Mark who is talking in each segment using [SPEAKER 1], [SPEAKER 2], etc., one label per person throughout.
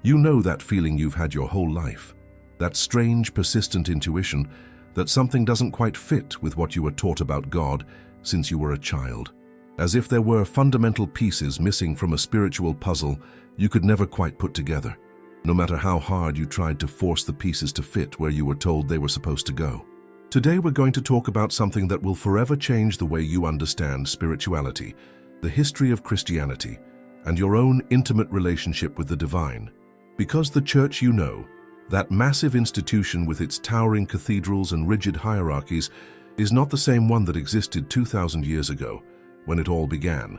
[SPEAKER 1] You know that feeling you've had your whole life, that strange, persistent intuition that something doesn't quite fit with what you were taught about God since you were a child. As if there were fundamental pieces missing from a spiritual puzzle you could never quite put together, no matter how hard you tried to force the pieces to fit where you were told they were supposed to go. Today we're going to talk about something that will forever change the way you understand spirituality, the history of Christianity, and your own intimate relationship with the divine. Because the church you know, that massive institution with its towering cathedrals and rigid hierarchies, is not the same one that existed 2,000 years ago, when it all began.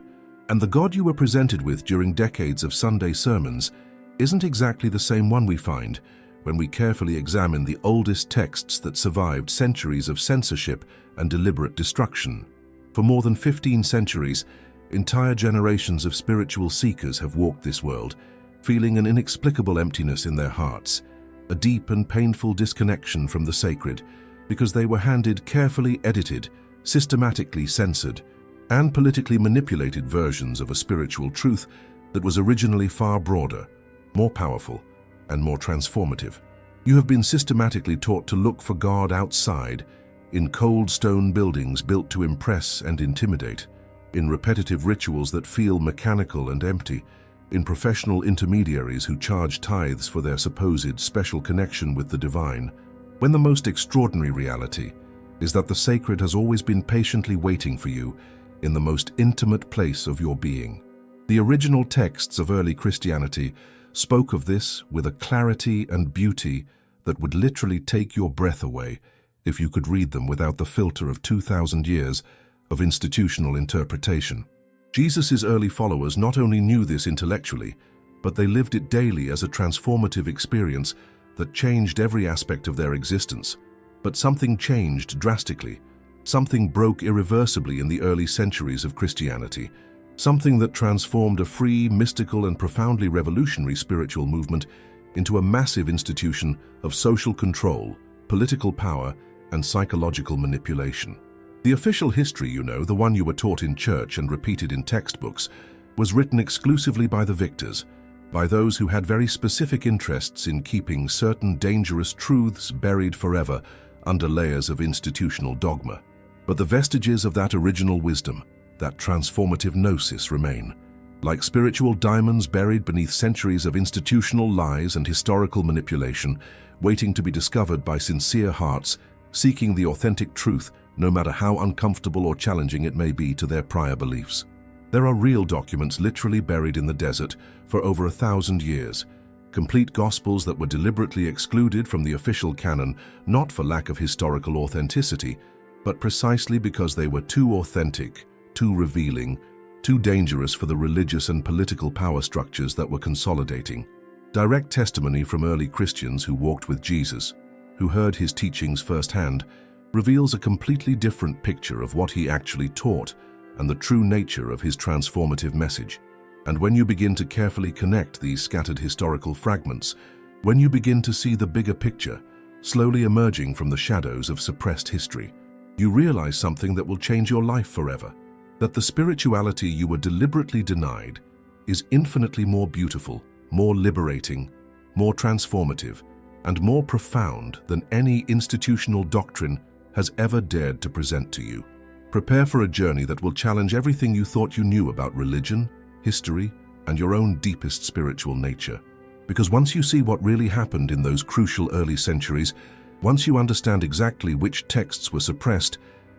[SPEAKER 1] And the God you were presented with during decades of Sunday sermons isn't exactly the same one we find when we carefully examine the oldest texts that survived centuries of censorship and deliberate destruction. For more than 15 centuries, entire generations of spiritual seekers have walked this world, feeling an inexplicable emptiness in their hearts, a deep and painful disconnection from the sacred, because they were handed carefully edited, systematically censored, and politically manipulated versions of a spiritual truth that was originally far broader, more powerful, and more transformative. You have been systematically taught to look for God outside, in cold stone buildings built to impress and intimidate, in repetitive rituals that feel mechanical and empty, in professional intermediaries who charge tithes for their supposed special connection with the divine, when the most extraordinary reality is that the sacred has always been patiently waiting for you in the most intimate place of your being. The original texts of early Christianity spoke of this with a clarity and beauty that would literally take your breath away if you could read them without the filter of 2,000 years of institutional interpretation. Jesus' early followers not only knew this intellectually, but they lived it daily as a transformative experience that changed every aspect of their existence. But something changed drastically. Something broke irreversibly in the early centuries of Christianity. Something that transformed a free, mystical, and profoundly revolutionary spiritual movement into a massive institution of social control, political power, and psychological manipulation. The official history, you know, the one you were taught in church and repeated in textbooks, was written exclusively by the victors, by those who had very specific interests in keeping certain dangerous truths buried forever under layers of institutional dogma. But the vestiges of that original wisdom, that transformative gnosis, remain, like spiritual diamonds buried beneath centuries of institutional lies and historical manipulation, waiting to be discovered by sincere hearts, seeking the authentic truth, no matter how uncomfortable or challenging it may be to their prior beliefs. There are real documents literally buried in the desert for over 1,000 years, complete gospels that were deliberately excluded from the official canon, not for lack of historical authenticity, but precisely because they were too authentic, too revealing, too dangerous for the religious and political power structures that were consolidating. Direct testimony from early Christians who walked with Jesus, who heard his teachings firsthand, reveals a completely different picture of what he actually taught and the true nature of his transformative message. And when you begin to carefully connect these scattered historical fragments, when you begin to see the bigger picture, slowly emerging from the shadows of suppressed history, you realize something that will change your life forever, that the spirituality you were deliberately denied is infinitely more beautiful, more liberating, more transformative, and more profound than any institutional doctrine has ever dared to present to you. Prepare for a journey that will challenge everything you thought you knew about religion, history, and your own deepest spiritual nature. Because once you see what really happened in those crucial early centuries, once you understand exactly which texts were suppressed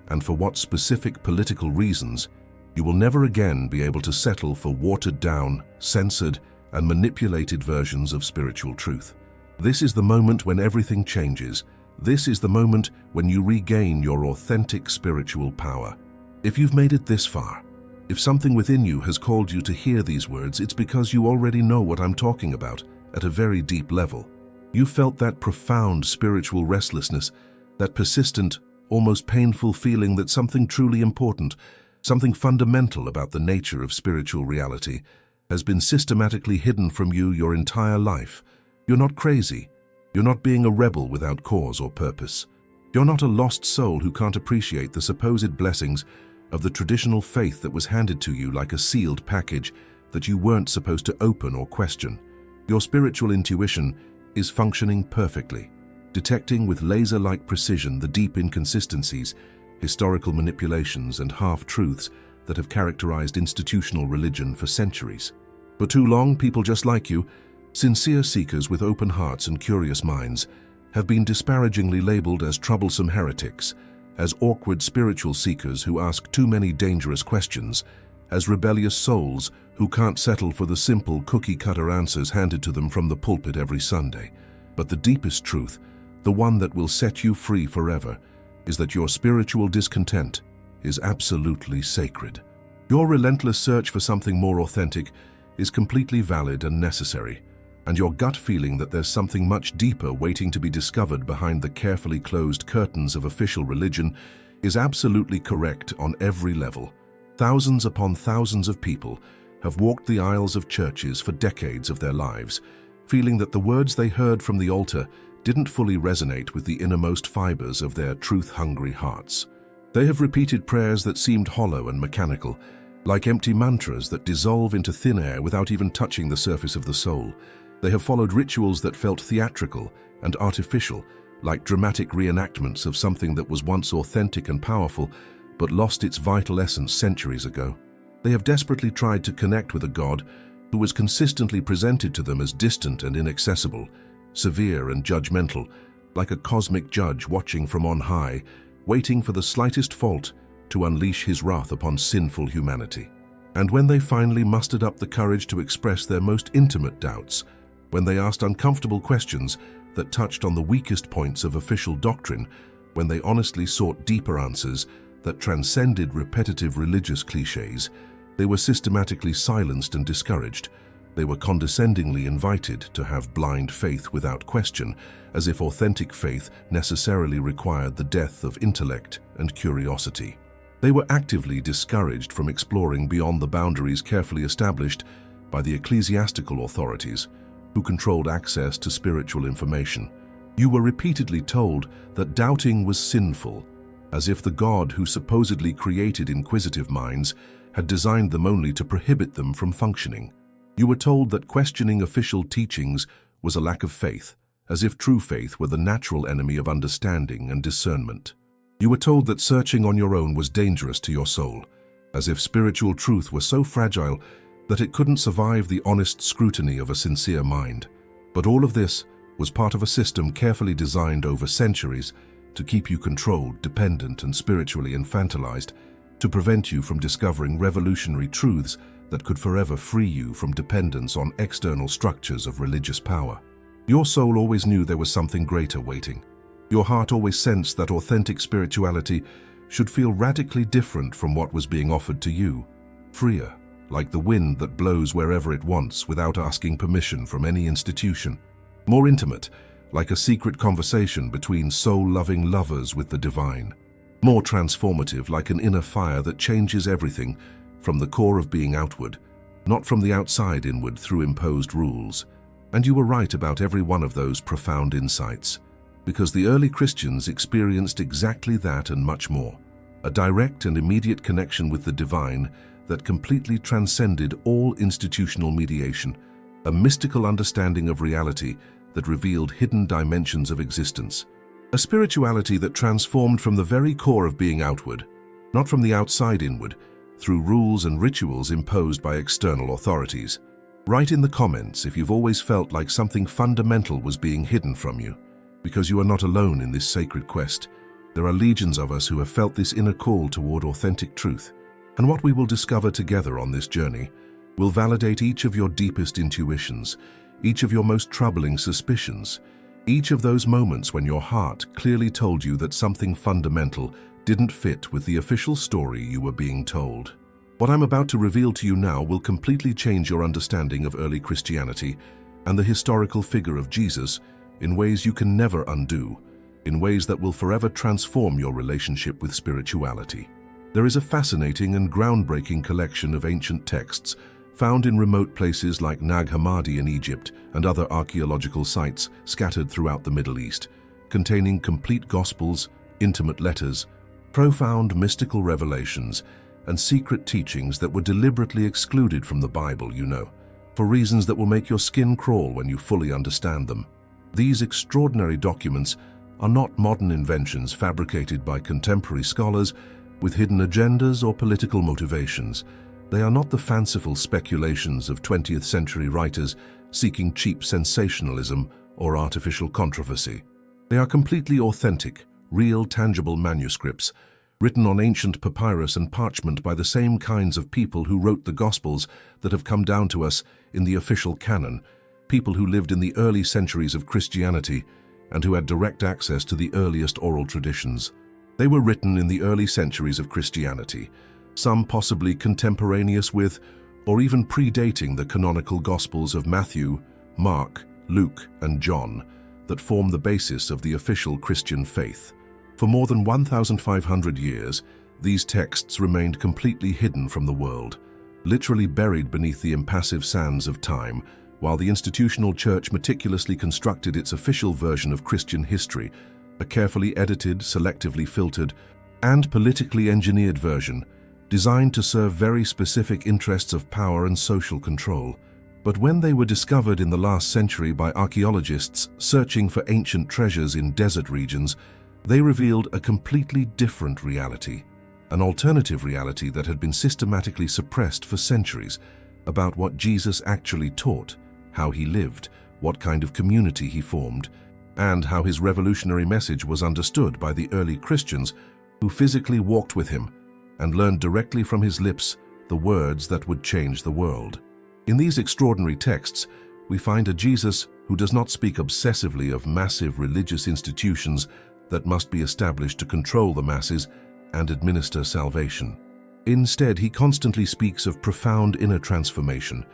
[SPEAKER 1] and for what specific political reasons, you will never again be able to settle for watered-down, censored, and manipulated versions of spiritual truth. This is the moment when everything changes. This is the moment when you regain your authentic spiritual power. If you've made it this far, if something within you has called you to hear these words, it's because you already know what I'm talking about at a very deep level. You felt that profound spiritual restlessness, that persistent, almost painful feeling that something truly important, something fundamental about the nature of spiritual reality, has been systematically hidden from you your entire life. You're not crazy. You're not being a rebel without cause or purpose. You're not a lost soul who can't appreciate the supposed blessings of the traditional faith that was handed to you like a sealed package that you weren't supposed to open or question. Your spiritual intuition is functioning perfectly, detecting with laser-like precision the deep inconsistencies, historical manipulations, and half-truths that have characterized institutional religion for centuries. For too long, people just like you, sincere seekers with open hearts and curious minds, have been disparagingly labeled as troublesome heretics, as awkward spiritual seekers who ask too many dangerous questions, as rebellious souls who can't settle for the simple cookie-cutter answers handed to them from the pulpit every Sunday. But the deepest truth, the one that will set you free forever, is that your spiritual discontent is absolutely sacred. Your relentless search for something more authentic is completely valid and necessary, and your gut feeling that there's something much deeper waiting to be discovered behind the carefully closed curtains of official religion is absolutely correct on every level. Thousands upon thousands of people have walked the aisles of churches for decades of their lives, feeling that the words they heard from the altar didn't fully resonate with the innermost fibers of their truth-hungry hearts. They have repeated prayers that seemed hollow and mechanical, like empty mantras that dissolve into thin air without even touching the surface of the soul. They have followed rituals that felt theatrical and artificial, like dramatic reenactments of something that was once authentic and powerful, but lost its vital essence centuries ago. They have desperately tried to connect with a God who was consistently presented to them as distant and inaccessible, severe and judgmental, like a cosmic judge watching from on high, waiting for the slightest fault to unleash his wrath upon sinful humanity. And when they finally mustered up the courage to express their most intimate doubts, when they asked uncomfortable questions that touched on the weakest points of official doctrine, when they honestly sought deeper answers that transcended repetitive religious cliches, they were systematically silenced and discouraged. They were condescendingly invited to have blind faith without question, as if authentic faith necessarily required the death of intellect and curiosity. They were actively discouraged from exploring beyond the boundaries carefully established by the ecclesiastical authorities, who controlled access to spiritual information. You were repeatedly told that doubting was sinful, as if the God who supposedly created inquisitive minds had designed them only to prohibit them from functioning. You were told that questioning official teachings was a lack of faith, as if true faith were the natural enemy of understanding and discernment. You were told that searching on your own was dangerous to your soul, as if spiritual truth were so fragile that it couldn't survive the honest scrutiny of a sincere mind. But all of this was part of a system carefully designed over centuries to keep you controlled, dependent, and spiritually infantilized, to prevent you from discovering revolutionary truths that could forever free you from dependence on external structures of religious power. Your soul always knew there was something greater waiting. Your heart always sensed that authentic spirituality should feel radically different from what was being offered to you, freer, like the wind that blows wherever it wants without asking permission from any institution, more intimate, like a secret conversation between soul-loving lovers with the divine, more transformative, like an inner fire that changes everything from the core of being outward, not from the outside inward through imposed rules. And you were right about every one of those profound insights, because the early Christians experienced exactly that and much more, a direct and immediate connection with the divine that completely transcended all institutional mediation, a mystical understanding of reality that revealed hidden dimensions of existence, a spirituality that transformed from the very core of being outward, not from the outside inward, through rules and rituals imposed by external authorities. Write in the comments if you've always felt like something fundamental was being hidden from you, because you are not alone in this sacred quest. There are legions of us who have felt this inner call toward authentic truth, and what we will discover together on this journey will validate each of your deepest intuitions, each of your most troubling suspicions, each of those moments when your heart clearly told you that something fundamental didn't fit with the official story you were being told. What I'm about to reveal to you now will completely change your understanding of early Christianity and the historical figure of Jesus in ways you can never undo, in ways that will forever transform your relationship with spirituality. There is a fascinating and groundbreaking collection of ancient texts found in remote places like Nag Hammadi in Egypt and other archaeological sites scattered throughout the Middle East, containing complete gospels, intimate letters, profound mystical revelations, and secret teachings that were deliberately excluded from the Bible, for reasons that will make your skin crawl when you fully understand them. These extraordinary documents are not modern inventions fabricated by contemporary scholars with hidden agendas or political motivations. They are not the fanciful speculations of 20th century writers seeking cheap sensationalism or artificial controversy. They are completely authentic, real, tangible manuscripts, written on ancient papyrus and parchment by the same kinds of people who wrote the Gospels that have come down to us in the official canon, people who lived in the early centuries of Christianity and who had direct access to the earliest oral traditions. They were written in the early centuries of Christianity, some possibly contemporaneous with or even predating the canonical Gospels of Matthew, Mark, Luke, and John that form the basis of the official Christian faith. For more than 1,500 years, these texts remained completely hidden from the world, literally buried beneath the impassive sands of time, while the institutional church meticulously constructed its official version of Christian history, a carefully edited, selectively filtered, and politically engineered version, designed to serve very specific interests of power and social control. But when they were discovered in the last century by archaeologists searching for ancient treasures in desert regions, they revealed a completely different reality, an alternative reality that had been systematically suppressed for centuries, about what Jesus actually taught, how he lived, what kind of community he formed, and how his revolutionary message was understood by the early Christians who physically walked with him and learned directly from his lips the words that would change the world. In these extraordinary texts, we find a Jesus who does not speak obsessively of massive religious institutions that must be established to control the masses and administer salvation. Instead, he constantly speaks of profound inner transformation,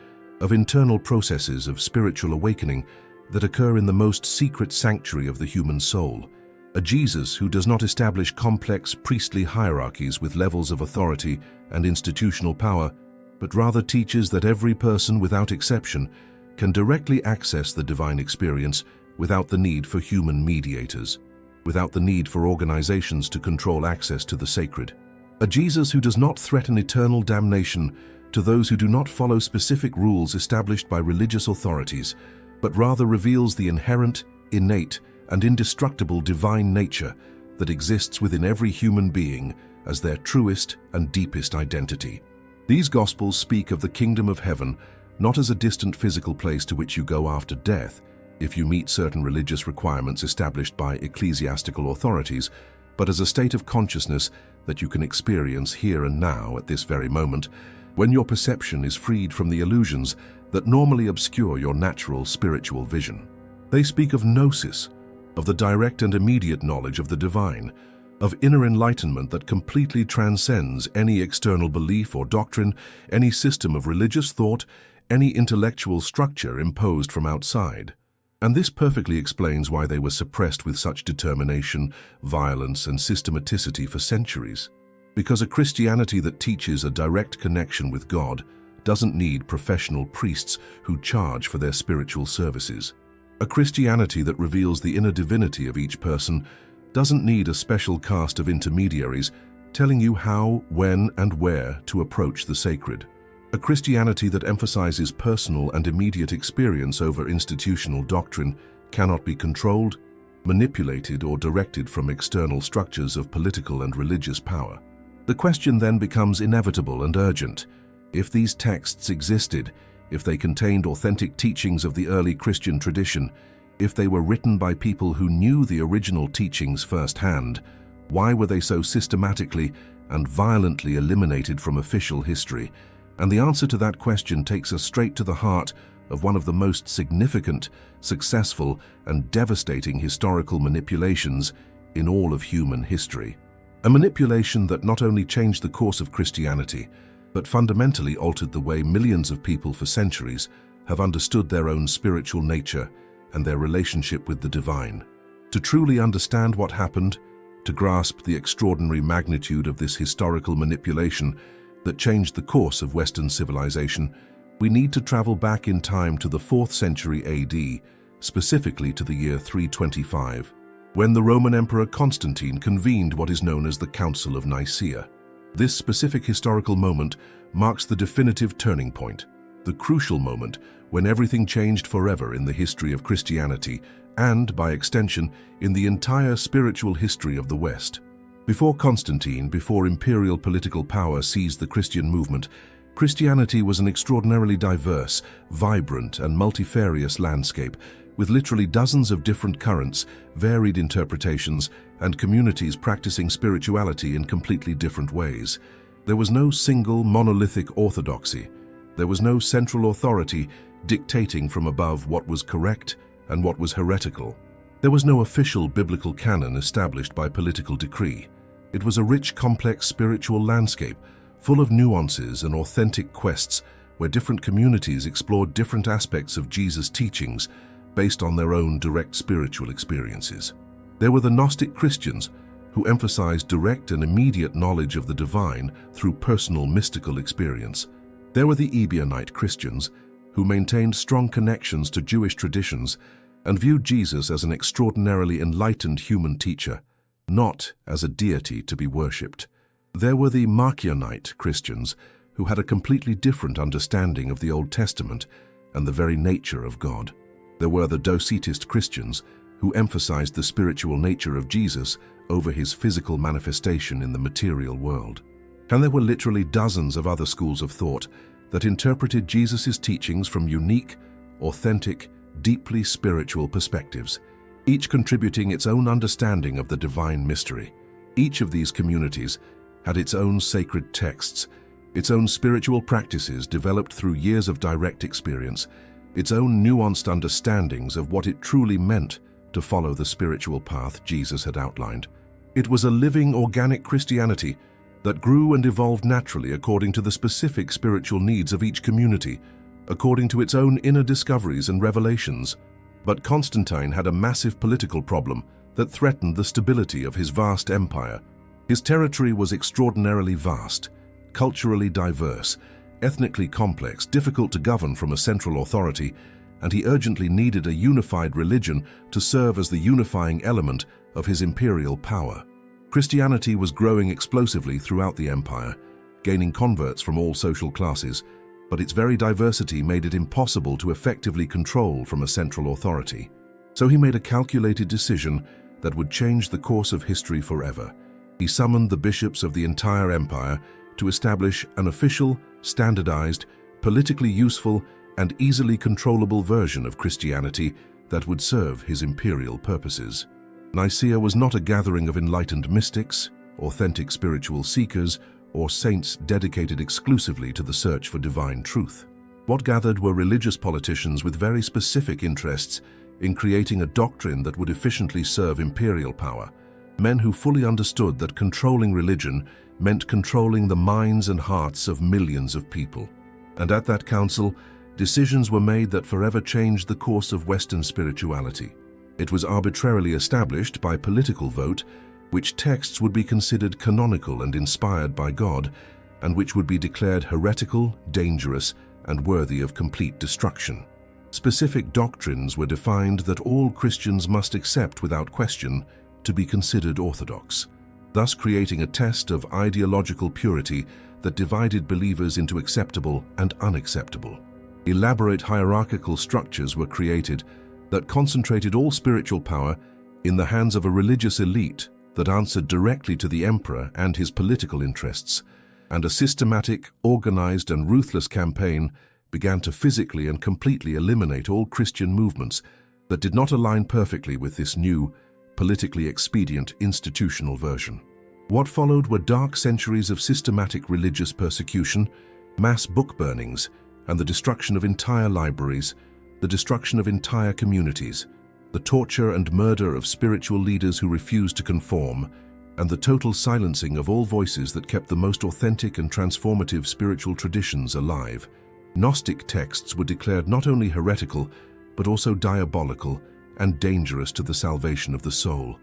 [SPEAKER 1] of internal processes of spiritual awakening that occur in the most secret sanctuary of the human soul. A Jesus who does not establish complex priestly hierarchies with levels of authority and institutional power, but rather teaches that every person, without exception, can directly access the divine experience without the need for human mediators, without the need for organizations to control access to the sacred. A Jesus who does not threaten eternal damnation to those who do not follow specific rules established by religious authorities, but rather reveals the inherent, innate, and indestructible divine nature that exists within every human being as their truest and deepest identity. These Gospels speak of the kingdom of heaven not as a distant physical place to which you go after death, if you meet certain religious requirements established by ecclesiastical authorities, but as a state of consciousness that you can experience here and now at this very moment, when your perception is freed from the illusions that normally obscure your natural spiritual vision. They speak of gnosis, of the direct and immediate knowledge of the divine, of inner enlightenment that completely transcends any external belief or doctrine, any system of religious thought, any intellectual structure imposed from outside. And this perfectly explains why they were suppressed with such determination, violence, and systematicity for centuries. Because a Christianity that teaches a direct connection with God doesn't need professional priests who charge for their spiritual services. A Christianity that reveals the inner divinity of each person doesn't need a special caste of intermediaries telling you how, when, and where to approach the sacred. A Christianity that emphasizes personal and immediate experience over institutional doctrine cannot be controlled, manipulated, or directed from external structures of political and religious power. The question then becomes inevitable and urgent. If these texts existed, if they contained authentic teachings of the early Christian tradition, if they were written by people who knew the original teachings firsthand, why were they so systematically and violently eliminated from official history? And the answer to that question takes us straight to the heart of one of the most significant, successful, and devastating historical manipulations in all of human history. A manipulation that not only changed the course of Christianity, but fundamentally altered the way millions of people for centuries have understood their own spiritual nature and their relationship with the divine. To truly understand what happened, to grasp the extraordinary magnitude of this historical manipulation that changed the course of Western civilization, we need to travel back in time to the 4th century AD, specifically to the year 325, when the Roman Emperor Constantine convened what is known as the Council of Nicaea. This specific historical moment marks the definitive turning point, the the crucial moment when everything changed forever in the history of Christianity and, by extension, in the entire spiritual history of the West. Before Constantine, before imperial political power seized the Christian movement, Christianity was an extraordinarily diverse, vibrant, and multifarious landscape, with literally dozens of different currents, varied interpretations, and communities practicing spirituality in completely different ways. There was no single monolithic orthodoxy. There was no central authority dictating from above what was correct and what was heretical. There was no official biblical canon established by political decree. It was a rich, complex spiritual landscape, full of nuances and authentic quests, where different communities explored different aspects of Jesus' teachings based on their own direct spiritual experiences. There were the Gnostic Christians, who emphasized direct and immediate knowledge of the divine through personal mystical experience. There were the Ebionite Christians, who maintained strong connections to Jewish traditions and viewed Jesus as an extraordinarily enlightened human teacher, not as a deity to be worshipped. There were the Marcionite Christians, who had a completely different understanding of the Old Testament and the very nature of God. There were the Docetist Christians, who emphasized the spiritual nature of Jesus over his physical manifestation in the material world. And there were literally dozens of other schools of thought that interpreted Jesus' teachings from unique, authentic, deeply spiritual perspectives, each contributing its own understanding of the divine mystery. Each of these communities had its own sacred texts, its own spiritual practices developed through years of direct experience, its own nuanced understandings of what it truly meant to follow the spiritual path Jesus had outlined. It was a living, organic Christianity that grew and evolved naturally according to the specific spiritual needs of each community, according to its own inner discoveries and revelations. But Constantine had a massive political problem that threatened the stability of his vast empire. His territory was extraordinarily vast, culturally diverse, ethnically complex, difficult to govern from a central authority, and he urgently needed a unified religion to serve as the unifying element of his imperial power. Christianity was growing explosively throughout the empire, gaining converts from all social classes, but its very diversity made it impossible to effectively control from a central authority. So he made a calculated decision that would change the course of history forever. He summoned the bishops of the entire empire to establish an official, standardized, politically useful, and easily controllable version of Christianity that would serve his imperial purposes. Nicaea was not a gathering of enlightened mystics, authentic spiritual seekers, or saints dedicated exclusively to the search for divine truth. What gathered were religious politicians with very specific interests in creating a doctrine that would efficiently serve imperial power, men who fully understood that controlling religion meant controlling the minds and hearts of millions of people. And at that council, decisions were made that forever changed the course of Western spirituality. It was arbitrarily established by political vote which texts would be considered canonical and inspired by God, and which would be declared heretical, dangerous, and worthy of complete destruction. Specific doctrines were defined that all Christians must accept without question to be considered orthodox, thus creating a test of ideological purity that divided believers into acceptable and unacceptable. Elaborate hierarchical structures were created that concentrated all spiritual power in the hands of a religious elite that answered directly to the emperor and his political interests, and a systematic, organized, and ruthless campaign began to physically and completely eliminate all Christian movements that did not align perfectly with this new, politically expedient institutional version. What followed were dark centuries of systematic religious persecution, mass book burnings, and the destruction of entire libraries, the destruction of entire communities, the torture and murder of spiritual leaders who refused to conform, and the total silencing of all voices that kept the most authentic and transformative spiritual traditions alive. Gnostic texts were declared not only heretical, but also diabolical and dangerous to the salvation of the soul.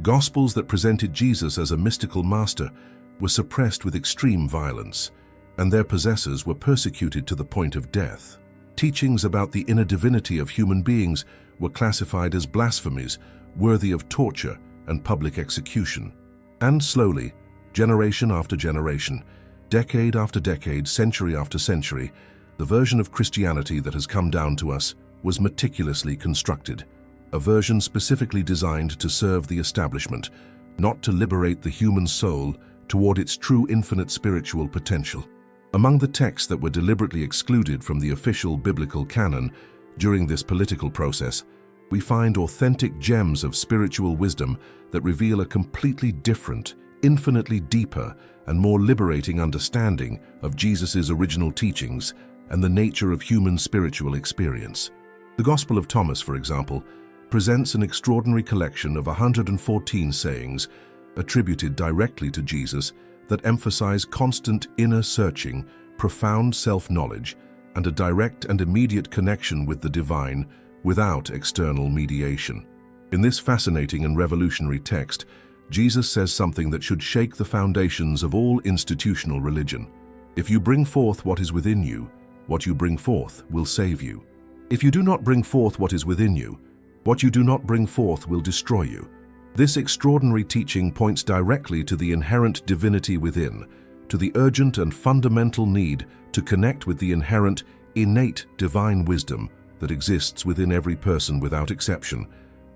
[SPEAKER 1] Gospels that presented Jesus as a mystical master were suppressed with extreme violence, and their possessors were persecuted to the point of death. Teachings about the inner divinity of human beings were classified as blasphemies, worthy of torture and public execution. And slowly, generation after generation, decade after decade, century after century, The version of Christianity that has come down to us was meticulously constructed, a version specifically designed to serve the establishment, not to liberate the human soul toward its true infinite spiritual potential. Among the texts that were deliberately excluded from the official biblical canon during this political process, we find authentic gems of spiritual wisdom that reveal a completely different, infinitely deeper, and more liberating understanding of Jesus' original teachings and the nature of human spiritual experience. The Gospel of Thomas, for example, presents an extraordinary collection of 114 sayings attributed directly to Jesus that emphasize constant inner searching, profound self-knowledge, and a direct and immediate connection with the divine without external mediation. In this fascinating and revolutionary text, Jesus says something that should shake the foundations of all institutional religion. If you bring forth what is within you, what you bring forth will save you. If you do not bring forth what is within you, what you do not bring forth will destroy you. This extraordinary teaching points directly to the inherent divinity within, to the urgent and fundamental need to connect with the inherent, innate divine wisdom that exists within every person without exception,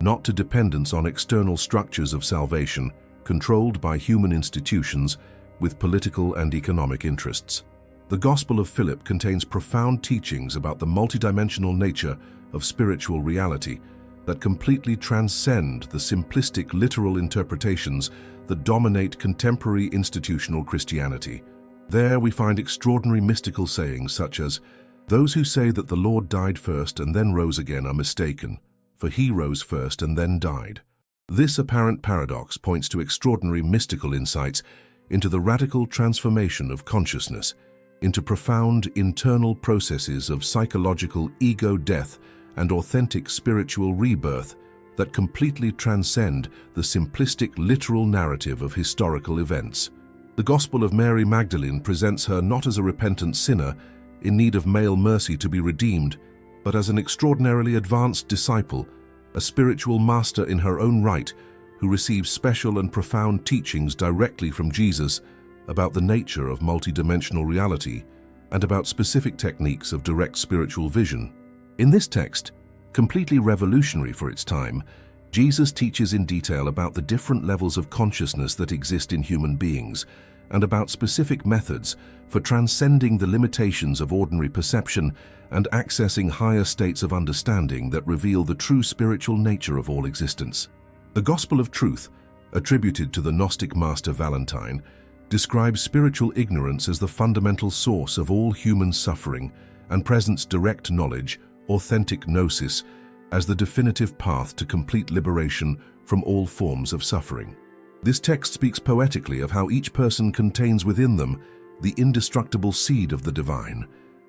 [SPEAKER 1] not to dependence on external structures of salvation controlled by human institutions with political and economic interests. The Gospel of Philip contains profound teachings about the multidimensional nature of spiritual reality that completely transcend the simplistic literal interpretations that dominate contemporary institutional Christianity. There we find extraordinary mystical sayings such as, "Those who say that the Lord died first and then rose again are mistaken, for he rose first and then died." This apparent paradox points to extraordinary mystical insights into the radical transformation of consciousness, into profound internal processes of psychological ego death and authentic spiritual rebirth that completely transcend the simplistic literal narrative of historical events. The Gospel of Mary Magdalene presents her not as a repentant sinner in need of male mercy to be redeemed, but as an extraordinarily advanced disciple, a spiritual master in her own right, who receives special and profound teachings directly from Jesus about the nature of multidimensional reality and about specific techniques of direct spiritual vision. In this text, completely revolutionary for its time, Jesus teaches in detail about the different levels of consciousness that exist in human beings and about specific methods for transcending the limitations of ordinary perception and accessing higher states of understanding that reveal the true spiritual nature of all existence. The Gospel of Truth, attributed to the Gnostic master Valentine, describes spiritual ignorance as the fundamental source of all human suffering and presents direct knowledge, authentic gnosis, as the definitive path to complete liberation from all forms of suffering. This text speaks poetically of how each person contains within them the indestructible seed of the divine,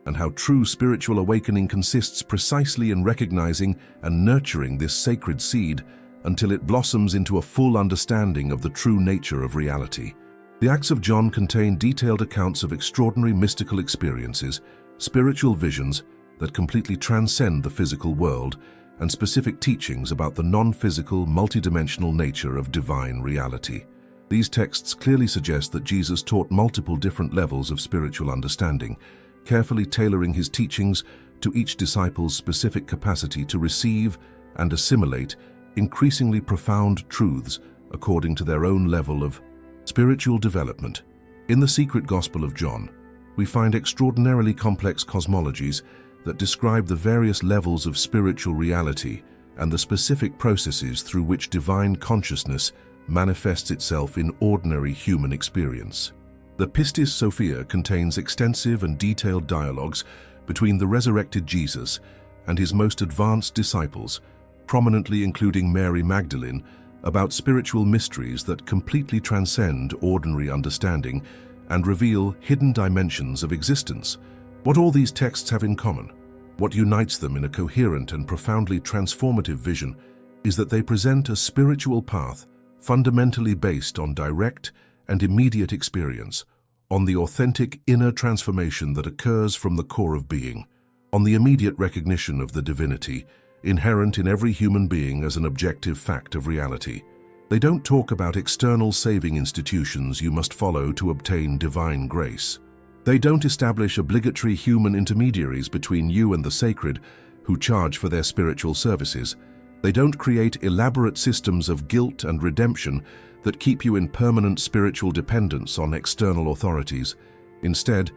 [SPEAKER 1] and how true spiritual awakening consists precisely in recognizing and nurturing this sacred seed until it blossoms into a full understanding of the true nature of reality. The Acts of John contain detailed accounts of extraordinary mystical experiences, spiritual visions that completely transcend the physical world, and specific teachings about the non-physical, multidimensional nature of divine reality. These texts clearly suggest that Jesus taught multiple different levels of spiritual understanding, carefully tailoring his teachings to each disciple's specific capacity to receive and assimilate increasingly profound truths according to their own level of spiritual development. In the secret Gospel of John, we find extraordinarily complex cosmologies that describe the various levels of spiritual reality and the specific processes through which divine consciousness manifests itself in ordinary human experience. The Pistis Sophia contains extensive and detailed dialogues between the resurrected Jesus and his most advanced disciples, prominently including Mary Magdalene, about spiritual mysteries that completely transcend ordinary understanding and reveal hidden dimensions of existence. What all these texts have in common, what unites them in a coherent and profoundly transformative vision, is that they present a spiritual path fundamentally based on direct and immediate experience, on the authentic inner transformation that occurs from the core of being, on the immediate recognition of the divinity inherent in every human being as an objective fact of reality. They don't talk about external saving institutions you must follow to obtain divine grace. They don't establish obligatory human intermediaries between you and the sacred who charge for their spiritual services. They don't create elaborate systems of guilt and redemption that keep you in permanent spiritual dependence on external authorities. Instead,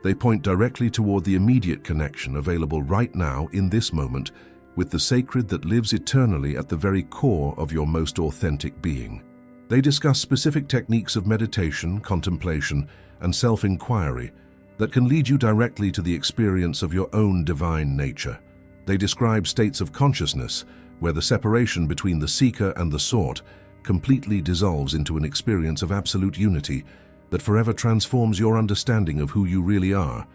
[SPEAKER 1] they point directly toward the immediate connection available right now in this moment with the sacred that lives eternally at the very core of your most authentic being. They discuss specific techniques of meditation, contemplation, and self-inquiry that can lead you directly to the experience of your own divine nature. They describe states of consciousness where the separation between the seeker and the sought completely dissolves into an experience of absolute unity that forever transforms your understanding of who you really are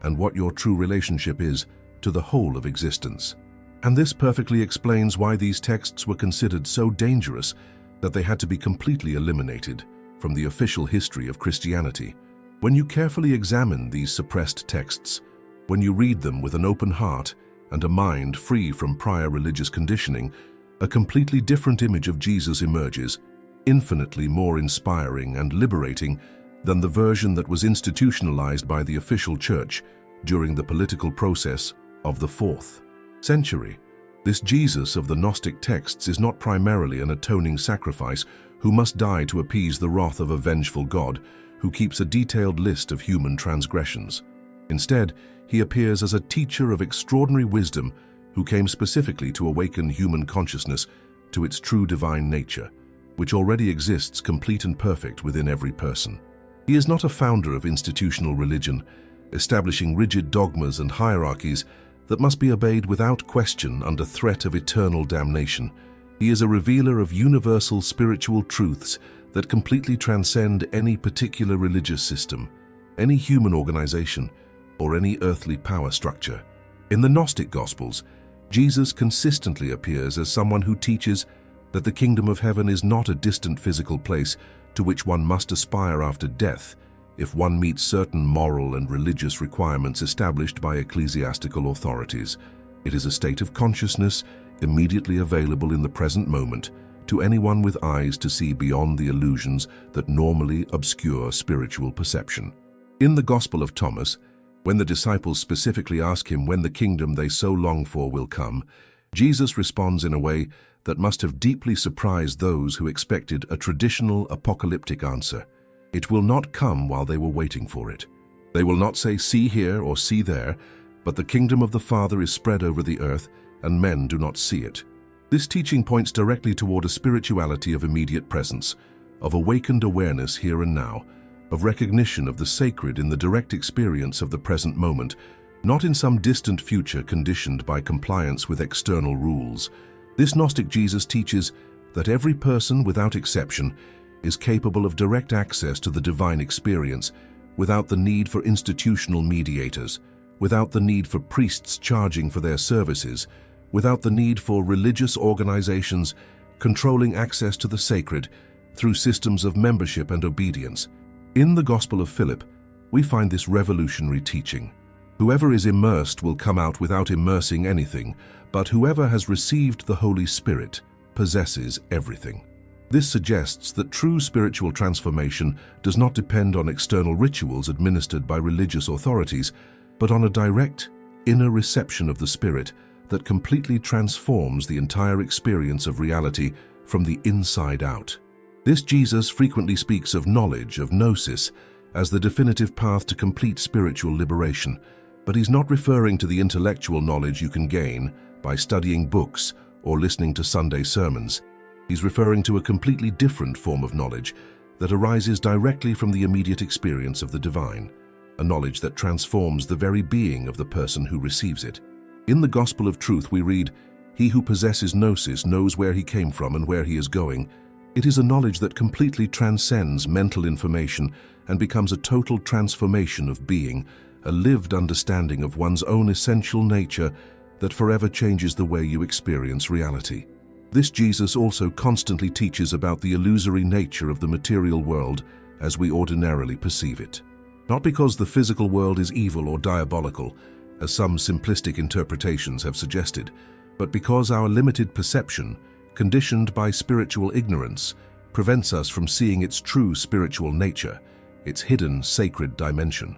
[SPEAKER 1] and what your true relationship is to the whole of existence. And this perfectly explains why these texts were considered so dangerous that they had to be completely eliminated from the official history of Christianity. When you carefully examine these suppressed texts, when you read them with an open heart and a mind free from prior religious conditioning, a completely different image of Jesus emerges, infinitely more inspiring and liberating than the version that was institutionalized by the official church during the political process of the 4th century. This Jesus of the Gnostic texts is not primarily an atoning sacrifice who must die to appease the wrath of a vengeful God who keeps a detailed list of human transgressions. Instead, he appears as a teacher of extraordinary wisdom who came specifically to awaken human consciousness to its true divine nature, which already exists complete and perfect within every person. He is not a founder of institutional religion, establishing rigid dogmas and hierarchies that must be obeyed without question under threat of eternal damnation. He is a revealer of universal spiritual truths that completely transcend any particular religious system, any human organization, or any earthly power structure. In the Gnostic Gospels, Jesus consistently appears as someone who teaches that the kingdom of heaven is not a distant physical place to which one must aspire after death if one meets certain moral and religious requirements established by ecclesiastical authorities. It is a state of consciousness immediately available in the present moment to anyone with eyes to see beyond the illusions that normally obscure spiritual perception. In the Gospel of Thomas, when the disciples specifically ask him when the kingdom they so long for will come, Jesus responds in a way that must have deeply surprised those who expected a traditional apocalyptic answer. It will not come while they were waiting for it. They will not say, "See here" or "See there," but the kingdom of the Father is spread over the earth, and men do not see it. This teaching points directly toward a spirituality of immediate presence, of awakened awareness here and now, of recognition of the sacred in the direct experience of the present moment, not in some distant future conditioned by compliance with external rules. This Gnostic Jesus teaches that every person, without exception, is capable of direct access to the divine experience without the need for institutional mediators, without the need for priests charging for their services, without the need for religious organizations controlling access to the sacred through systems of membership and obedience. In the Gospel of Philip, we find this revolutionary teaching. Whoever is immersed will come out without immersing anything, but whoever has received the Holy Spirit possesses everything. This suggests that true spiritual transformation does not depend on external rituals administered by religious authorities, but on a direct, inner reception of the Spirit that completely transforms the entire experience of reality from the inside out. This Jesus frequently speaks of knowledge, of gnosis, as the definitive path to complete spiritual liberation, but he's not referring to the intellectual knowledge you can gain by studying books or listening to Sunday sermons. He's referring to a completely different form of knowledge that arises directly from the immediate experience of the divine, a knowledge that transforms the very being of the person who receives it. In the Gospel of Truth we read, "He who possesses gnosis knows where he came from and where he is going." It is a knowledge that completely transcends mental information and becomes a total transformation of being, a lived understanding of one's own essential nature that forever changes the way you experience reality. This Jesus also constantly teaches about the illusory nature of the material world as we ordinarily perceive it. Not because the physical world is evil or diabolical, as some simplistic interpretations have suggested, but because our limited perception, conditioned by spiritual ignorance, prevents us from seeing its true spiritual nature, its hidden sacred dimension.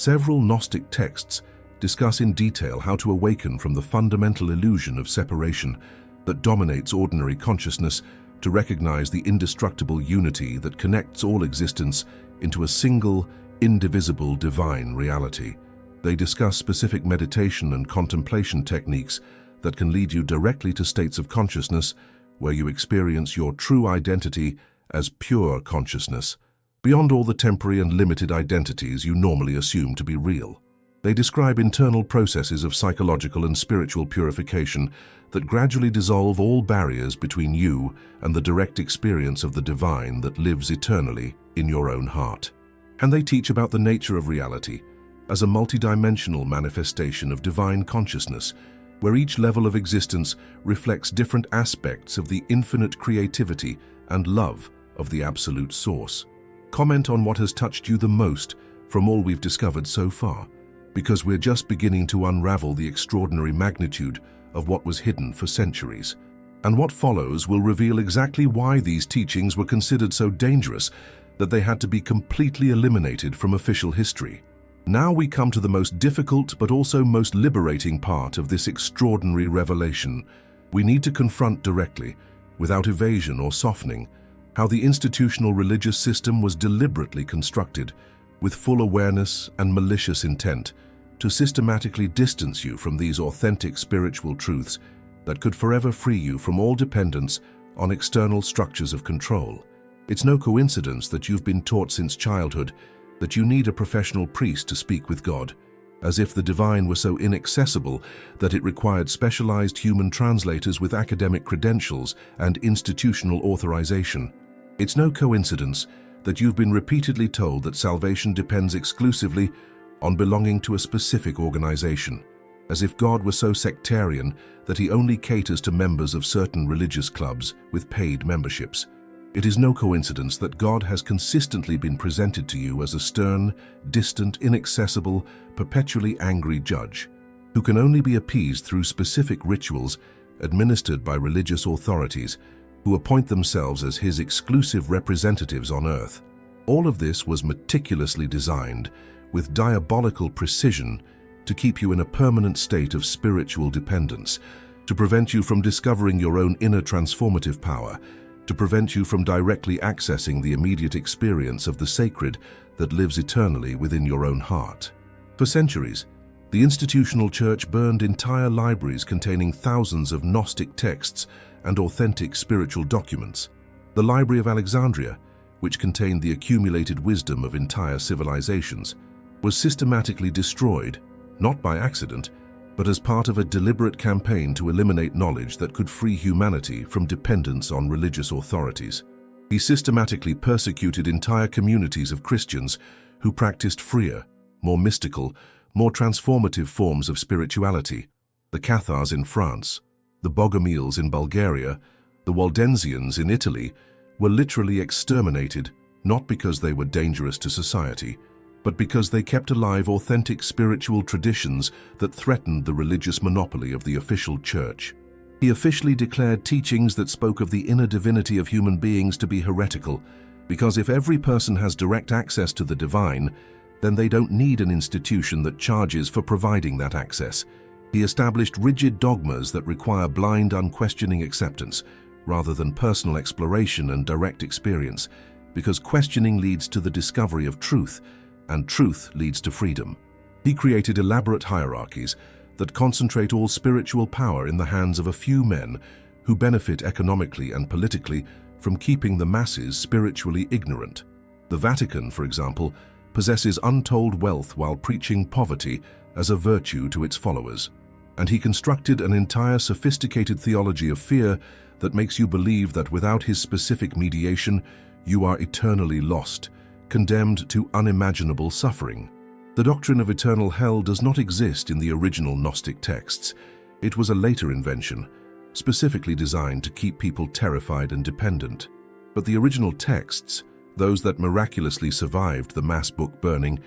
[SPEAKER 1] Several Gnostic texts discuss in detail how to awaken from the fundamental illusion of separation that dominates ordinary consciousness to recognize the indestructible unity that connects all existence into a single, indivisible divine reality. They discuss specific meditation and contemplation techniques that can lead you directly to states of consciousness where you experience your true identity as pure consciousness, beyond all the temporary and limited identities you normally assume to be real. They describe internal processes of psychological and spiritual purification that gradually dissolve all barriers between you and the direct experience of the divine that lives eternally in your own heart. And they teach about the nature of reality as a multidimensional manifestation of divine consciousness, where each level of existence reflects different aspects of the infinite creativity and love of the absolute source. Comment on what has touched you the most from all we've discovered so far, because we're just beginning to unravel the extraordinary magnitude of what was hidden for centuries. And what follows will reveal exactly why these teachings were considered so dangerous that they had to be completely eliminated from official history. Now we come to the most difficult but also most liberating part of this extraordinary revelation. We need to confront directly, without evasion or softening, how the institutional religious system was deliberately constructed, with full awareness and malicious intent, to systematically distance you from these authentic spiritual truths that could forever free you from all dependence on external structures of control. It's no coincidence that you've been taught since childhood that you need a professional priest to speak with God, as if the divine were so inaccessible that it required specialized human translators with academic credentials and institutional authorization. It's no coincidence that you've been repeatedly told that salvation depends exclusively on belonging to a specific organization, as if God were so sectarian that he only caters to members of certain religious clubs with paid memberships. It is no coincidence that God has consistently been presented to you as a stern, distant, inaccessible, perpetually angry judge, who can only be appeased through specific rituals administered by religious authorities who appoint themselves as his exclusive representatives on earth. All of this was meticulously designed with diabolical precision to keep you in a permanent state of spiritual dependence, to prevent you from discovering your own inner transformative power, to prevent you from directly accessing the immediate experience of the sacred that lives eternally within your own heart. For centuries, the institutional church burned entire libraries containing thousands of Gnostic texts and authentic spiritual documents. The Library of Alexandria, which contained the accumulated wisdom of entire civilizations, was systematically destroyed, not by accident, but as part of a deliberate campaign to eliminate knowledge that could free humanity from dependence on religious authorities. He systematically persecuted entire communities of Christians who practiced freer, more mystical, more transformative forms of spirituality. The Cathars in France, the Bogomils in Bulgaria, the Waldensians in Italy were literally exterminated, not because they were dangerous to society, but because they kept alive authentic spiritual traditions that threatened the religious monopoly of the official church. He officially declared teachings that spoke of the inner divinity of human beings to be heretical, because if every person has direct access to the divine, then they don't need an institution that charges for providing that access. He established rigid dogmas that require blind, unquestioning acceptance, rather than personal exploration and direct experience, because questioning leads to the discovery of truth, and truth leads to freedom. He created elaborate hierarchies that concentrate all spiritual power in the hands of a few men who benefit economically and politically from keeping the masses spiritually ignorant. The Vatican, for example, possesses untold wealth while preaching poverty as a virtue to its followers. And he constructed an entire sophisticated theology of fear that makes you believe that without his specific mediation, you are eternally lost, condemned to unimaginable suffering. The doctrine of eternal hell does not exist in the original Gnostic texts. It was a later invention, specifically designed to keep people terrified and dependent. But the original texts, those that miraculously survived the mass book burning,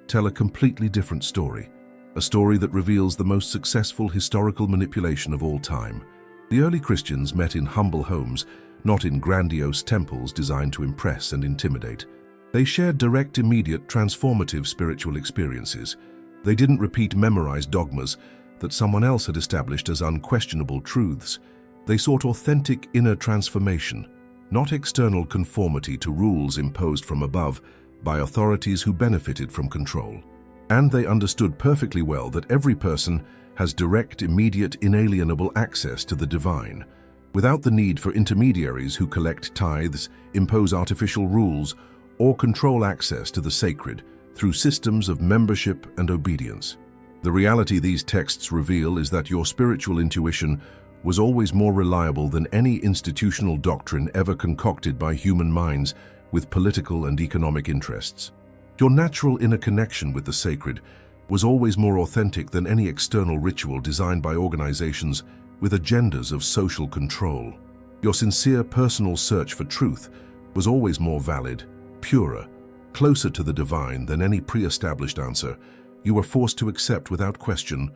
[SPEAKER 1] tell a completely different story, a story that reveals the most successful historical manipulation of all time. The early Christians met in humble homes, not in grandiose temples designed to impress and intimidate. They shared direct, immediate, transformative spiritual experiences. They didn't repeat memorized dogmas that someone else had established as unquestionable truths. They sought authentic inner transformation, not external conformity to rules imposed from above by authorities who benefited from control. And they understood perfectly well that every person has direct, immediate, inalienable access to the divine, without the need for intermediaries who collect tithes, impose artificial rules, or control access to the sacred through systems of membership and obedience. The reality these texts reveal is that your spiritual intuition was always more reliable than any institutional doctrine ever concocted by human minds with political and economic interests. Your natural inner connection with the sacred was always more authentic than any external ritual designed by organizations with agendas of social control. Your sincere personal search for truth was always more valid, purer, closer to the divine than any pre-established answer you were forced to accept without question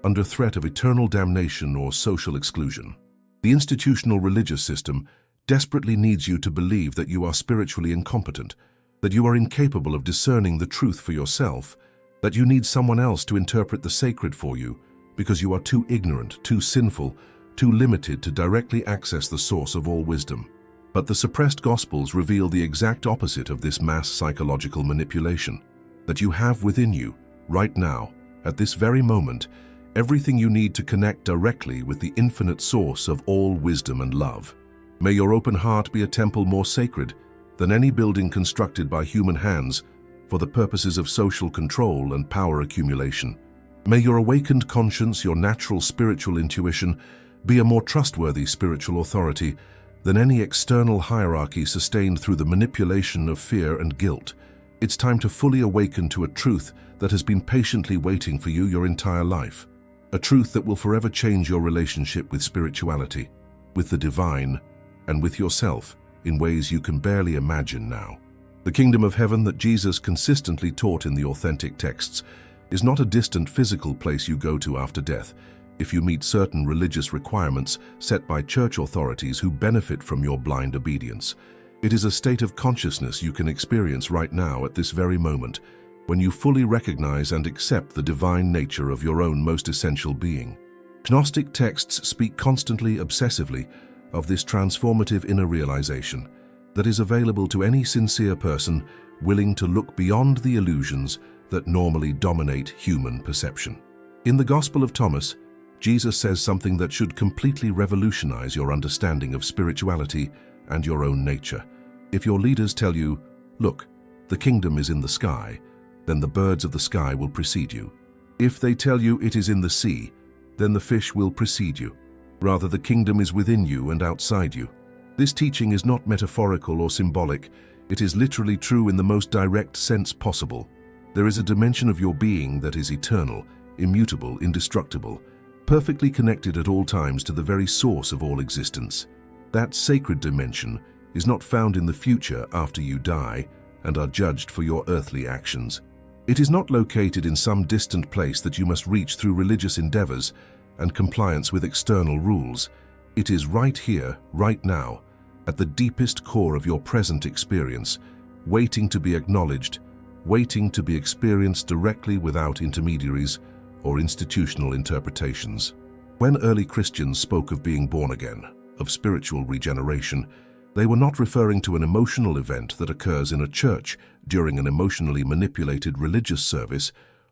[SPEAKER 1] under threat of eternal damnation or social exclusion. The institutional religious system desperately needs you to believe that you are spiritually incompetent, that you are incapable of discerning the truth for yourself, that you need someone else to interpret the sacred for you because you are too ignorant, too sinful, too limited to directly access the source of all wisdom. But the suppressed Gospels reveal the exact opposite of this mass psychological manipulation, that you have within you, right now, at this very moment, everything you need to connect directly with the infinite source of all wisdom and love. May your open heart be a temple more sacred than any building constructed by human hands for the purposes of social control and power accumulation. May your awakened conscience, your natural spiritual intuition, be a more trustworthy spiritual authority than any external hierarchy sustained through the manipulation of fear and guilt. It's time to fully awaken to a truth that has been patiently waiting for you your entire life. A truth that will forever change your relationship with spirituality, with the divine, and with yourself in ways you can barely imagine now. The kingdom of heaven that Jesus consistently taught in the authentic texts is not a distant physical place you go to after death if you meet certain religious requirements set by church authorities who benefit from your blind obedience. It is a state of consciousness you can experience right now at this very moment, when you fully recognize and accept the divine nature of your own most essential being. Gnostic texts speak constantly, obsessively, of this transformative inner realization that is available to any sincere person willing to look beyond the illusions that normally dominate human perception. In the Gospel of Thomas, Jesus says something that should completely revolutionize your understanding of spirituality and your own nature. If your leaders tell you, "Look, the kingdom is in the sky," then the birds of the sky will precede you. If they tell you it is in the sea, then the fish will precede you. Rather, the kingdom is within you and outside you. This teaching is not metaphorical or symbolic. It is literally true in the most direct sense possible. There is a dimension of your being that is eternal, immutable, indestructible, perfectly connected at all times to the very source of all existence. That sacred dimension is not found in the future after you die and are judged for your earthly actions. It is not located in some distant place that you must reach through religious endeavors and compliance with external rules. It is right here, right now, at the deepest core of your present experience, waiting to be acknowledged, waiting to be experienced directly without intermediaries or institutional interpretations. When early Christians spoke of being born again, of spiritual regeneration, they were not referring to an emotional event that occurs in a church during an emotionally manipulated religious service,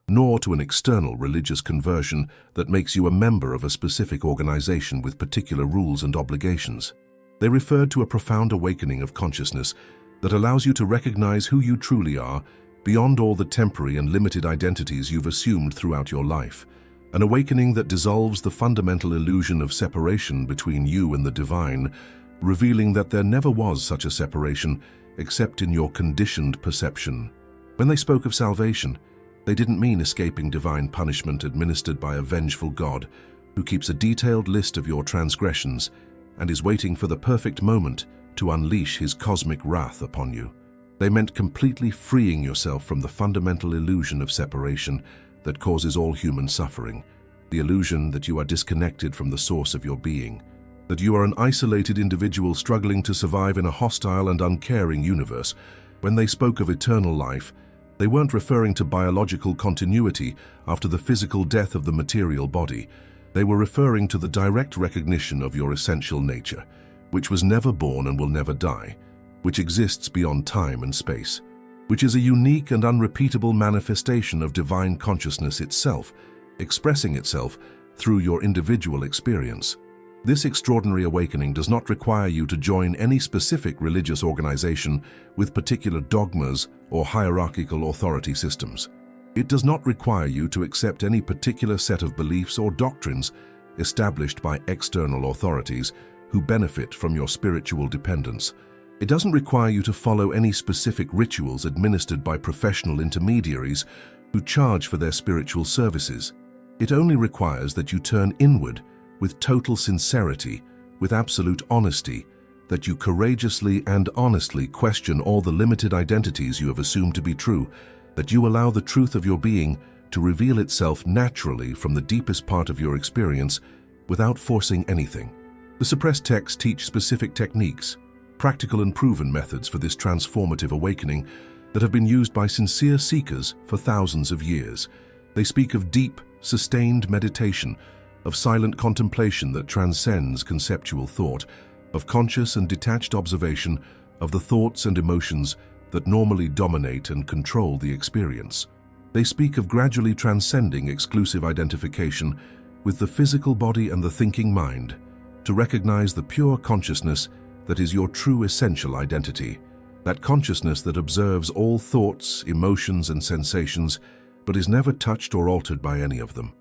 [SPEAKER 1] nor to an external religious conversion that makes you a member of a specific organization with particular rules and obligations. They referred to a profound awakening of consciousness that allows you to recognize who you truly are beyond all the temporary and limited identities you've assumed throughout your life. An awakening that dissolves the fundamental illusion of separation between you and the divine, revealing that there never was such a separation except in your conditioned perception. When they spoke of salvation, they didn't mean escaping divine punishment administered by a vengeful God who keeps a detailed list of your transgressions and is waiting for the perfect moment to unleash his cosmic wrath upon you. They meant completely freeing yourself from the fundamental illusion of separation that causes all human suffering, the illusion that you are disconnected from the source of your being, that you are an isolated individual struggling to survive in a hostile and uncaring universe, When they spoke of eternal life, they weren't referring to biological continuity after the physical death of the material body. They were referring to the direct recognition of your essential nature, which was never born and will never die, which exists beyond time and space, which is a unique and unrepeatable manifestation of divine consciousness itself, expressing itself through your individual experience. This extraordinary awakening does not require you to join any specific religious organization with particular dogmas or hierarchical authority systems. It does not require you to accept any particular set of beliefs or doctrines established by external authorities who benefit from your spiritual dependence. It doesn't require you to follow any specific rituals administered by professional intermediaries who charge for their spiritual services. It only requires that you turn inward with total sincerity, with absolute honesty, that you courageously and honestly question all the limited identities you have assumed to be true, that you allow the truth of your being to reveal itself naturally from the deepest part of your experience without forcing anything. The suppressed texts teach specific techniques, practical and proven methods for this transformative awakening that have been used by sincere seekers for thousands of years. They speak of deep, sustained meditation, of silent contemplation that transcends conceptual thought, of conscious and detached observation of the thoughts and emotions that normally dominate and control the experience. They speak of gradually transcending exclusive identification with the physical body and the thinking mind, to recognize the pure consciousness that is your true essential identity, that consciousness that observes all thoughts, emotions, and sensations, but is never touched or altered by any of them.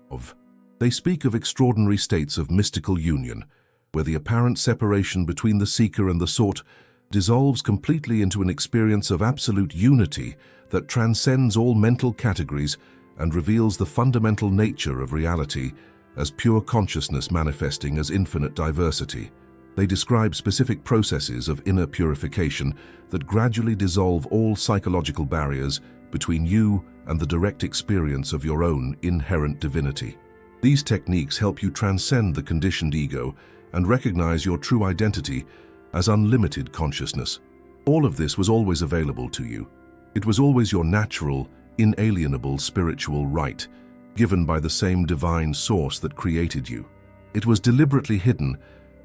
[SPEAKER 1] They speak of extraordinary states of mystical union, where the apparent separation between the seeker and the sought dissolves completely into an experience of absolute unity that transcends all mental categories and reveals the fundamental nature of reality as pure consciousness manifesting as infinite diversity. They describe specific processes of inner purification that gradually dissolve all psychological barriers between you and the direct experience of your own inherent divinity. These techniques help you transcend the conditioned ego and recognize your true identity as unlimited consciousness. All of this was always available to you. It was always your natural, inalienable spiritual right, given by the same divine source that created you. It was deliberately hidden,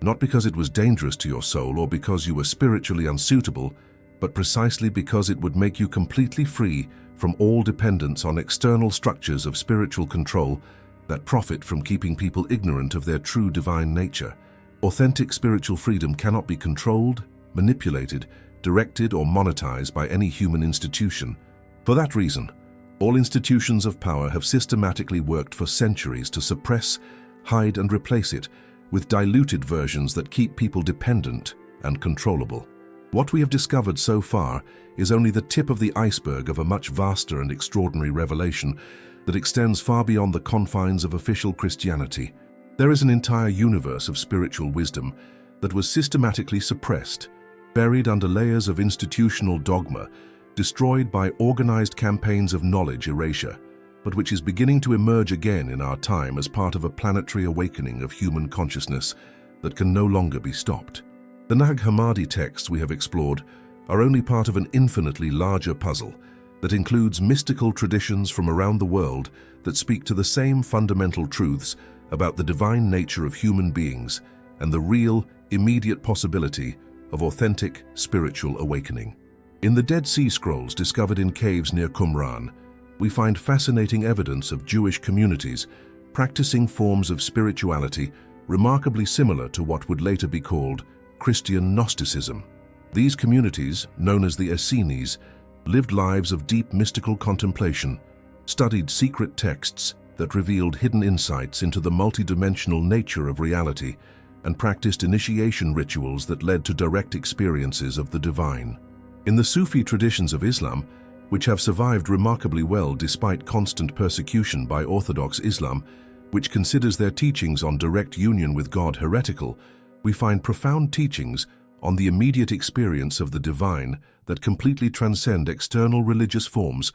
[SPEAKER 1] not because it was dangerous to your soul or because you were spiritually unsuitable, but precisely because it would make you completely free from all dependence on external structures of spiritual control that profit from keeping people ignorant of their true divine nature. Authentic spiritual freedom cannot be controlled, manipulated, directed, or monetized by any human institution. For that reason, all institutions of power have systematically worked for centuries to suppress, hide, and replace it with diluted versions that keep people dependent and controllable. What we have discovered so far is only the tip of the iceberg of a much vaster and extraordinary revelation that extends far beyond the confines of official Christianity. There is an entire universe of spiritual wisdom that was systematically suppressed, buried under layers of institutional dogma, destroyed by organized campaigns of knowledge erasure, but which is beginning to emerge again in our time as part of a planetary awakening of human consciousness that can no longer be stopped. The Nag Hammadi texts we have explored are only part of an infinitely larger puzzle that includes mystical traditions from around the world that speak to the same fundamental truths about the divine nature of human beings and the real, immediate possibility of authentic spiritual awakening. In the Dead Sea Scrolls discovered in caves near Qumran, we find fascinating evidence of Jewish communities practicing forms of spirituality remarkably similar to what would later be called Christian Gnosticism. These communities, known as the Essenes, lived lives of deep mystical contemplation, studied secret texts that revealed hidden insights into the multidimensional nature of reality, and practiced initiation rituals that led to direct experiences of the divine. In the Sufi traditions of Islam, which have survived remarkably well despite constant persecution by Orthodox Islam, which considers their teachings on direct union with God heretical, we find profound teachings on the immediate experience of the divine that completely transcend external religious forms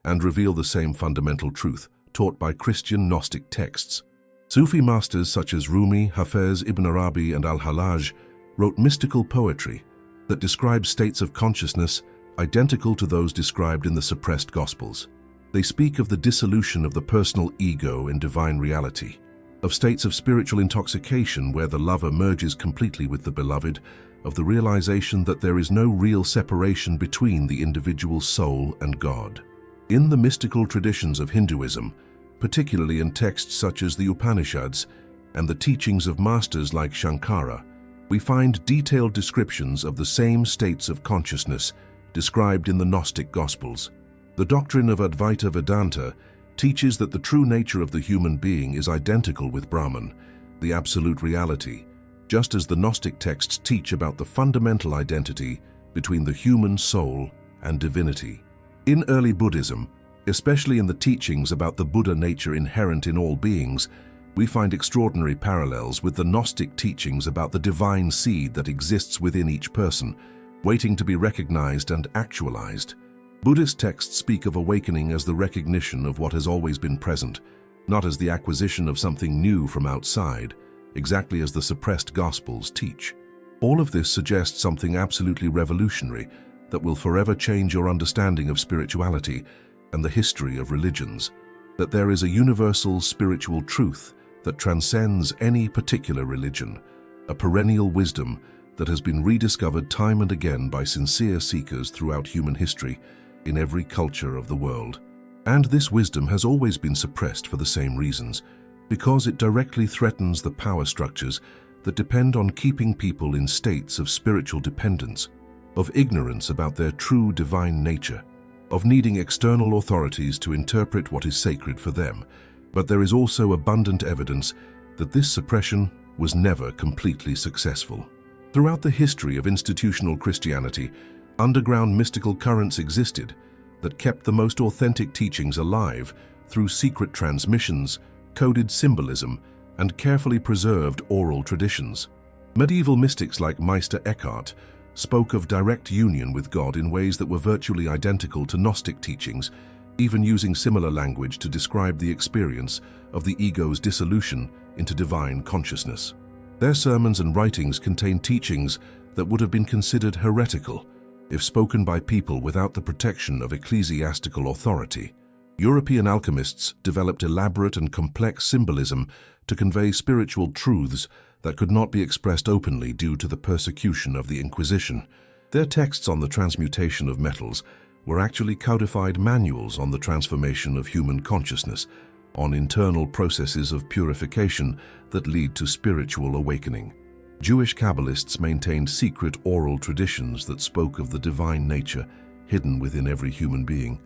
[SPEAKER 1] and reveal the same fundamental truth taught by Christian Gnostic texts. Sufi masters such as Rumi, Hafez, Ibn Arabi, and Al-Hallaj wrote mystical poetry that describes states of consciousness identical to those described in the suppressed Gospels. They speak of the dissolution of the personal ego in divine reality, of states of spiritual intoxication where the lover merges completely with the beloved, of the realization that there is no real separation between the individual soul and God. In the mystical traditions of Hinduism, particularly in texts such as the Upanishads and the teachings of masters like Shankara, we find detailed descriptions of the same states of consciousness described in the Gnostic Gospels. The doctrine of Advaita Vedanta teaches that the true nature of the human being is identical with Brahman, the absolute reality, just as the Gnostic texts teach about the fundamental identity between the human soul and divinity. In early Buddhism, especially in the teachings about the Buddha nature inherent in all beings, we find extraordinary parallels with the Gnostic teachings about the divine seed that exists within each person, waiting to be recognized and actualized. Buddhist texts speak of awakening as the recognition of what has always been present, not as the acquisition of something new from outside, exactly as the suppressed Gospels teach. All of this suggests something absolutely revolutionary that will forever change your understanding of spirituality and the history of religions, that there is a universal spiritual truth that transcends any particular religion, a perennial wisdom that has been rediscovered time and again by sincere seekers throughout human history in every culture of the world. And this wisdom has always been suppressed for the same reasons, because it directly threatens the power structures that depend on keeping people in states of spiritual dependence, of ignorance about their true divine nature, of needing external authorities to interpret what is sacred for them. But there is also abundant evidence that this suppression was never completely successful. Throughout the history of institutional Christianity, underground mystical currents existed that kept the most authentic teachings alive through secret transmissions, coded symbolism, and carefully preserved oral traditions. Medieval mystics like Meister Eckhart spoke of direct union with God in ways that were virtually identical to Gnostic teachings, even using similar language to describe the experience of the ego's dissolution into divine consciousness. Their sermons and writings contain teachings that would have been considered heretical if spoken by people without the protection of ecclesiastical authority. European alchemists developed elaborate and complex symbolism to convey spiritual truths that could not be expressed openly due to the persecution of the Inquisition. Their texts on the transmutation of metals were actually codified manuals on the transformation of human consciousness, on internal processes of purification that lead to spiritual awakening. Jewish Kabbalists maintained secret oral traditions that spoke of the divine nature hidden within every human being,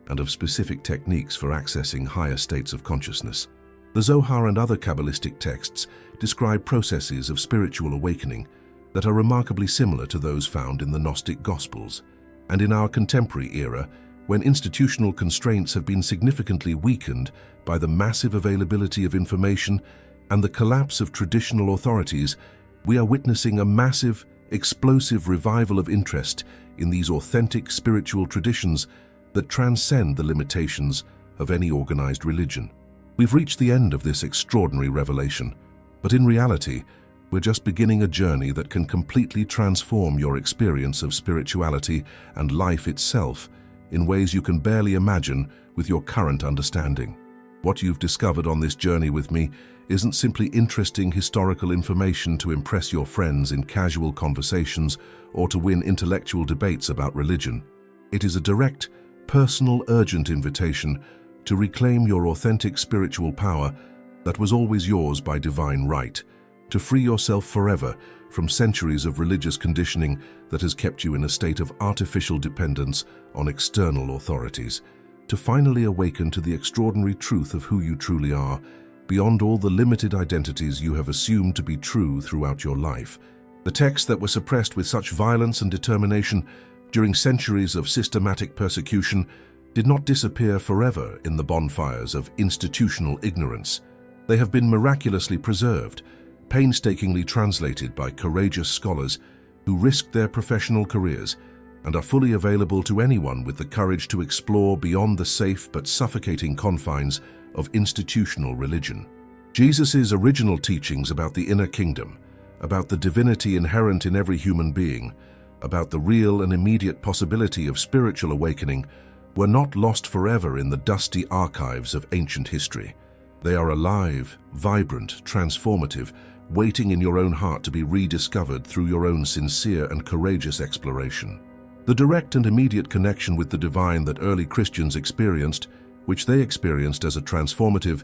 [SPEAKER 1] and of specific techniques for accessing higher states of consciousness. The Zohar and other Kabbalistic texts describe processes of spiritual awakening that are remarkably similar to those found in the Gnostic Gospels. And in our contemporary era, when institutional constraints have been significantly weakened by the massive availability of information and the collapse of traditional authorities, we are witnessing a massive, explosive revival of interest in these authentic spiritual traditions that transcend the limitations of any organized religion. We've reached the end of this extraordinary revelation, but in reality, we're just beginning a journey that can completely transform your experience of spirituality and life itself in ways you can barely imagine with your current understanding. What you've discovered on this journey with me isn't simply interesting historical information to impress your friends in casual conversations or to win intellectual debates about religion. It is a direct, personal, urgent invitation to reclaim your authentic spiritual power that was always yours by divine right, to free yourself forever from centuries of religious conditioning that has kept you in a state of artificial dependence on external authorities, to finally awaken to the extraordinary truth of who you truly are, beyond all the limited identities you have assumed to be true throughout your life. The texts that were suppressed with such violence and determination during centuries of systematic persecution did not disappear forever in the bonfires of institutional ignorance. They have been miraculously preserved, painstakingly translated by courageous scholars who risked their professional careers, and are fully available to anyone with the courage to explore beyond the safe but suffocating confines of institutional religion. Jesus' original teachings about the inner kingdom, about the divinity inherent in every human being, about the real and immediate possibility of spiritual awakening were not lost forever in the dusty archives of ancient history. They are alive, vibrant, transformative, waiting in your own heart to be rediscovered through your own sincere and courageous exploration. The direct and immediate connection with the divine that early Christians experienced, which they experienced as a transformative,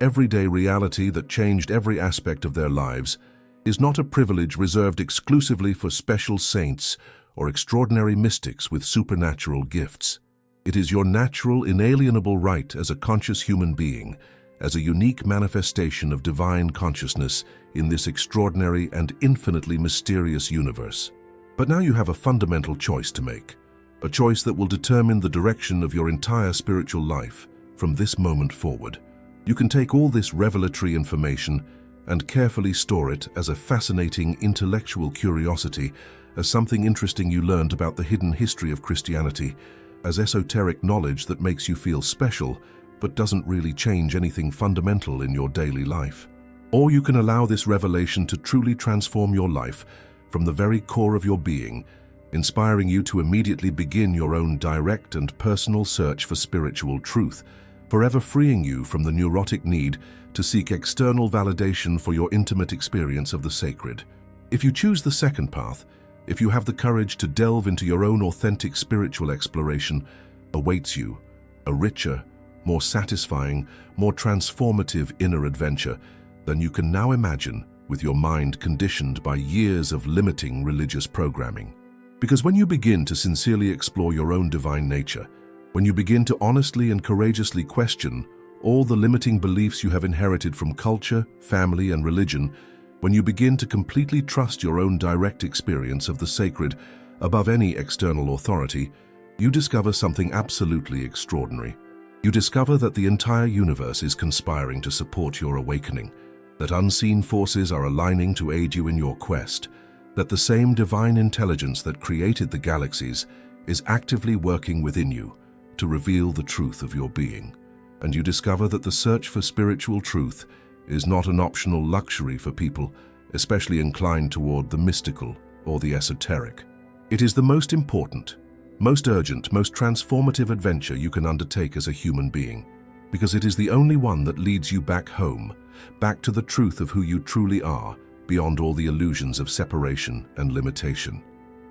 [SPEAKER 1] everyday reality that changed every aspect of their lives, is not a privilege reserved exclusively for special saints or extraordinary mystics with supernatural gifts. It is your natural, inalienable right as a conscious human being, as a unique manifestation of divine consciousness in this extraordinary and infinitely mysterious universe. But now you have a fundamental choice to make, a choice that will determine the direction of your entire spiritual life from this moment forward. You can take all this revelatory information and carefully store it as a fascinating intellectual curiosity, as something interesting you learned about the hidden history of Christianity, as esoteric knowledge that makes you feel special but doesn't really change anything fundamental in your daily life. Or you can allow this revelation to truly transform your life from the very core of your being, inspiring you to immediately begin your own direct and personal search for spiritual truth, forever freeing you from the neurotic need to seek external validation for your intimate experience of the sacred. If you choose the second path, if you have the courage to delve into your own authentic spiritual exploration, awaits you a richer, more satisfying, more transformative inner adventure than you can now imagine with your mind conditioned by years of limiting religious programming. Because when you begin to sincerely explore your own divine nature, when you begin to honestly and courageously question all the limiting beliefs you have inherited from culture, family, and religion, when you begin to completely trust your own direct experience of the sacred above any external authority, you discover something absolutely extraordinary. You discover that the entire universe is conspiring to support your awakening, that unseen forces are aligning to aid you in your quest, that the same divine intelligence that created the galaxies is actively working within you to reveal the truth of your being. And you discover that the search for spiritual truth is not an optional luxury for people, especially inclined toward the mystical or the esoteric. It is the most important, most urgent, most transformative adventure you can undertake as a human being, because it is the only one that leads you back home, back to the truth of who you truly are, beyond all the illusions of separation and limitation.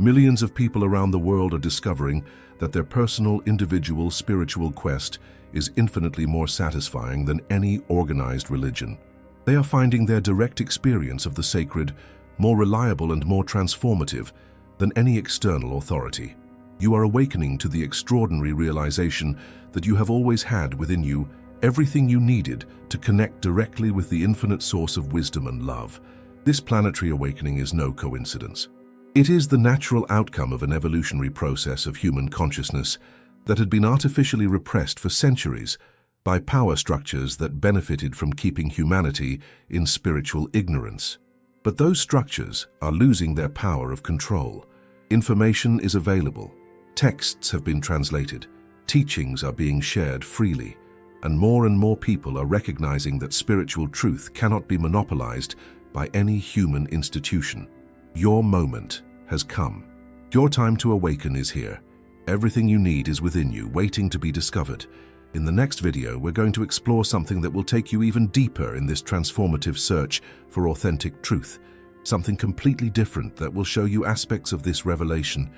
[SPEAKER 1] Millions of people around the world are discovering that their personal, individual, spiritual quest is infinitely more satisfying than any organized religion. They are finding their direct experience of the sacred more reliable and more transformative than any external authority. You are awakening to the extraordinary realization that you have always had within you everything you needed to connect directly with the infinite source of wisdom and love. This planetary awakening is no coincidence. It is the natural outcome of an evolutionary process of human consciousness that had been artificially repressed for centuries by power structures that benefited from keeping humanity in spiritual ignorance. But those structures are losing their power of control. Information is available, texts have been translated, teachings are being shared freely, and more people are recognizing that spiritual truth cannot be monopolized by any human institution. Your moment has come. Your time to awaken is here. Everything you need is within you, waiting to be discovered. In the next video, we're going to explore something that will take you even deeper in this transformative search for authentic truth, something completely different that will show you aspects of this revelation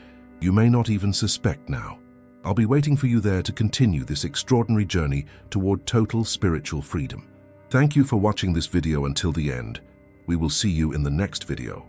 [SPEAKER 1] you may not even suspect now. I'll be waiting for you there to continue this extraordinary journey toward total spiritual freedom. Thank you for watching this video until the end. We will see you in the next video.